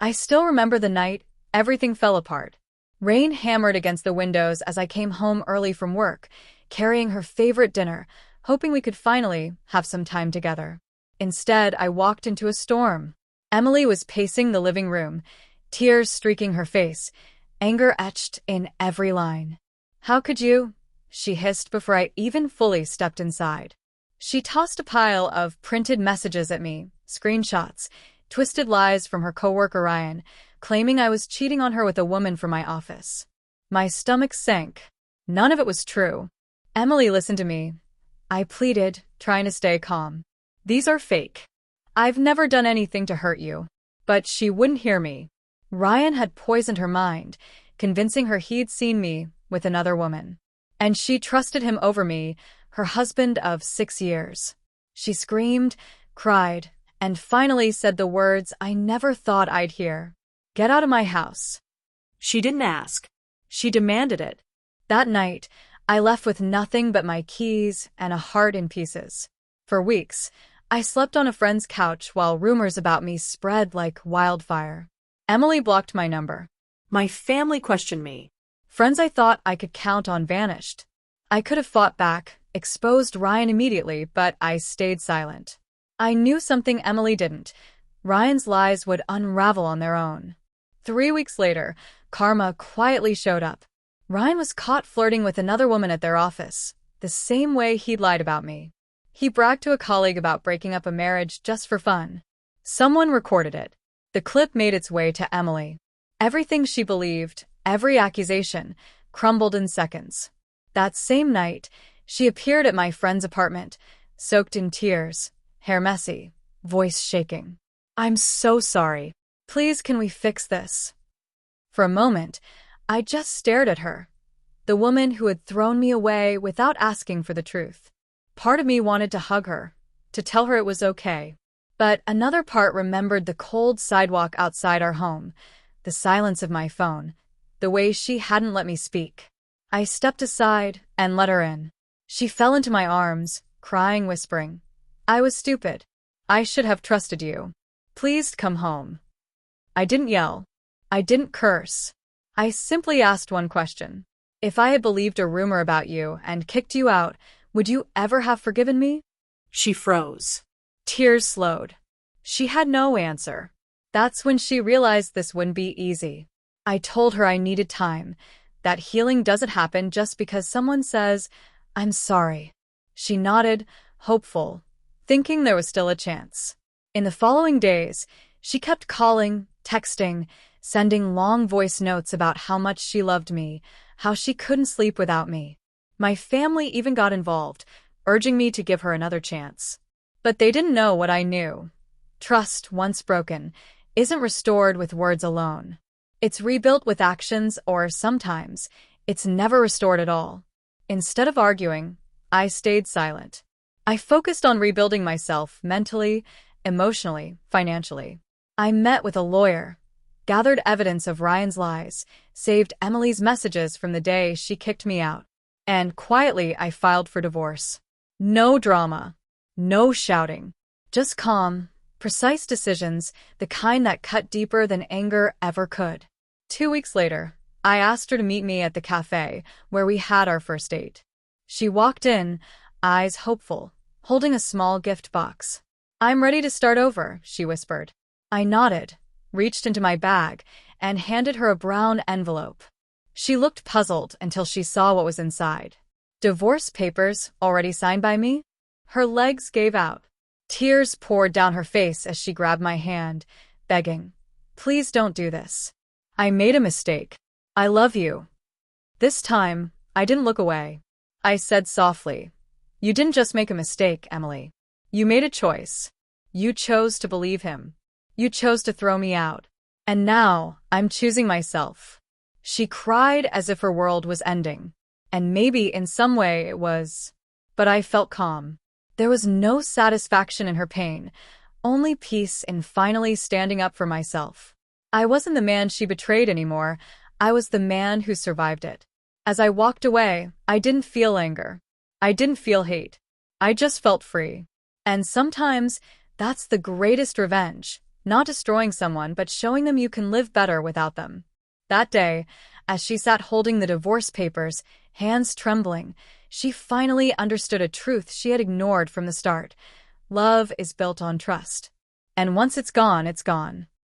I still remember the night everything fell apart. Rain hammered against the windows as I came home early from work, carrying her favorite dinner, hoping we could finally have some time together. Instead, I walked into a storm. Emily was pacing the living room, tears streaking her face, anger etched in every line. "How could you?" she hissed before I even fully stepped inside. She tossed a pile of printed messages at me, screenshots, twisted lies from her coworker Ryan, claiming I was cheating on her with a woman from my office. My stomach sank. None of it was true. "Emily, listen to me," I pleaded, trying to stay calm. "These are fake. I've never done anything to hurt you." But she wouldn't hear me. Ryan had poisoned her mind, convincing her he'd seen me with another woman. And she trusted him over me, her husband of 6 years. She screamed, cried, and finally said the words I never thought I'd hear. "Get out of my house." She didn't ask. She demanded it. That night, I left with nothing but my keys and a heart in pieces. For weeks, I slept on a friend's couch while rumors about me spread like wildfire. Emily blocked my number. My family questioned me. Friends I thought I could count on vanished. I could have fought back, exposed Ryan immediately, but I stayed silent. I knew something Emily didn't. Ryan's lies would unravel on their own. 3 weeks later, karma quietly showed up. Ryan was caught flirting with another woman at their office, the same way he'd lied about me. He bragged to a colleague about breaking up a marriage just for fun. Someone recorded it. The clip made its way to Emily. Everything she believed, every accusation, crumbled in seconds. That same night, she appeared at my friend's apartment, soaked in tears, hair messy, voice shaking. "I'm so sorry. Please, can we fix this?" For a moment, I just stared at her, the woman who had thrown me away without asking for the truth. Part of me wanted to hug her, to tell her it was okay. But another part remembered the cold sidewalk outside our home, the silence of my phone, the way she hadn't let me speak. I stepped aside and let her in. She fell into my arms, crying, whispering, "I was stupid. I should have trusted you. Please come home." I didn't yell. I didn't curse. I simply asked one question. If I had believed a rumor about you and kicked you out, would you ever have forgiven me? She froze. Tears slowed. She had no answer. That's when she realized this wouldn't be easy. I told her I needed time, that healing doesn't happen just because someone says, "I'm sorry." She nodded, hopeful, thinking there was still a chance. In the following days, she kept calling, texting, sending long voice notes about how much she loved me, how she couldn't sleep without me. My family even got involved, urging me to give her another chance. But they didn't know what I knew. Trust, once broken, isn't restored with words alone. It's rebuilt with actions, or sometimes, it's never restored at all. Instead of arguing, I stayed silent. I focused on rebuilding myself mentally, emotionally, financially. I met with a lawyer, gathered evidence of Ryan's lies, saved Emily's messages from the day she kicked me out, and quietly I filed for divorce. No drama, no shouting, just calm, precise decisions, the kind that cut deeper than anger ever could. 2 weeks later, I asked her to meet me at the cafe where we had our first date. She walked in, eyes hopeful, holding a small gift box. "I'm ready to start over," she whispered. I nodded, reached into my bag, and handed her a brown envelope. She looked puzzled until she saw what was inside. Divorce papers, already signed by me? Her legs gave out. Tears poured down her face as she grabbed my hand, begging, "Please don't do this. I made a mistake. I love you." This time, I didn't look away. I said softly, "You didn't just make a mistake, Emily. You made a choice. You chose to believe him. You chose to throw me out. And now, I'm choosing myself." She cried as if her world was ending. And maybe in some way it was. But I felt calm. There was no satisfaction in her pain, only peace in finally standing up for myself. I wasn't the man she betrayed anymore. I was the man who survived it. As I walked away, I didn't feel anger. I didn't feel hate. I just felt free. And sometimes, that's the greatest revenge, Not destroying someone, but showing them you can live better without them. That day, as she sat holding the divorce papers, hands trembling, she finally understood a truth she had ignored from the start. Love is built on trust. And once it's gone, it's gone.